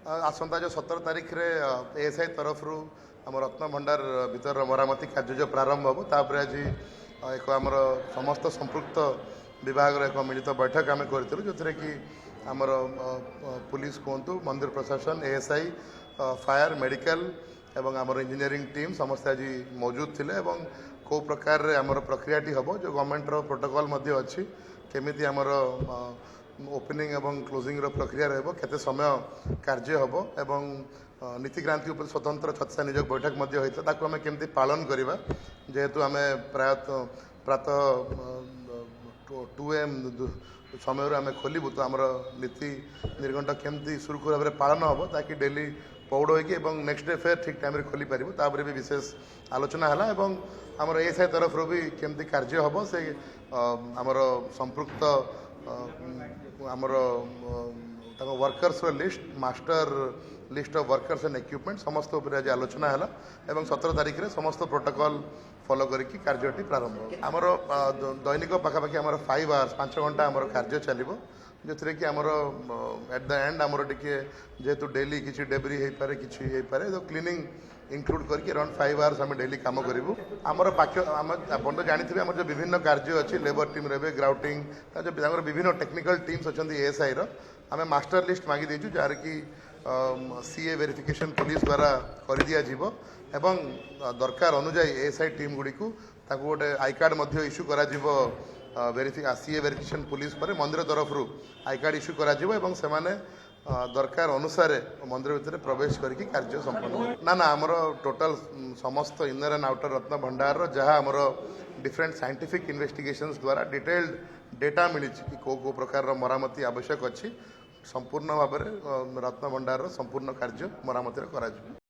आसंता जो 17 तारीख रे एएसआई तरफ आम रत्न भंडार भीतर मरामती कार्य जो प्रारंभ हम तापर आज एक आमर समस्त संपृक्त विभाग एक मिलित बैठक आम करूँ जो कि आमर पुलिस कहतु मंदिर प्रशासन एएसआई फायर मेडिकल एवं आमर इंजीनियरिंग टीम समस्त आज मौजूद थिले एवं को प्रकार आमर प्रक्रियाटी हम जो गवर्नमेंट प्रोटोकॉल अच्छी केमिति आमर ओपनिंग एवं क्लोजिंग प्रक्रिया रहिबो केते समय कार्य हम एवं नीतिक्रांति उपर स्वतंत्र छत्सा नियोग बैठक होता ताकू आम केमती पालन करवा जेहेतु आम प्रातः 2 AM समय आम खोलू तो आमर नीति निर्घंट केमती सुरखुर भाव में पालन हम ताकि डेली पौड़ हो नेक्स्ट डे फेर ठीक टाइम खोली पारू तापर भी विशेष आलोचना है एवं आमर एएसआई तरफ भी केमती कार्य हम से आमर संपृक्त आमर workers list master list of workers and equipment समस्त उपर आज आलोचना है एवं 17 तारीख में समस्त प्रोटोकॉल फॉलो करके कार्यटी प्रारंभ आमर दैनिक पाखापाखि आमर 5 आवर्स 5 घंटा आमर कार्य चलो जो थी कि आमर एट द एंड आमर टिके जेहेतु डेली किसी डेब्री हो पारे किसी हो पारे तो क्लीनिंग इंक्लूड करके अराउंड 5 आवर्स आम डेली कम करूँ आमर पाख्य आम आप जानते हैं आम जो विभिन्न कार्य अच्छी लेबर टीम रे ग्राउटिंग जो विभिन्न टेक्निकल टीम्स अच्छा एएसआई आम मास्टर लिस्ट मागी देचु जार कि सीए वेरिफिकेशन पुलिस द्वारा कर दिया जीवो एवं दरकार अनुजाई एएसआई टीम गुड़ी को गोटे आई कार्ड इश्यू करा जीवो सीए वेरिफिकेशन पुलिस पर मंदिर तरफ आई कार्ड इश्यू करा जीवो एवं से माने दरकार अनुसार मंदिर भितर प्रवेश करके कार्य संपन्न ना ना आमर टोटल समस्त इनर एंड आउटर रत्न भंडार जहाँ आमर डिफरेंट साइंटिफिक इन्वेस्टिगेशंस द्वारा डिटेल्ड डेटा मिली कि को प्रकार मरामती आवश्यक अच्छी संपूर्ण भाव में रत्न भंडार संपूर्ण कार्य मरामती करा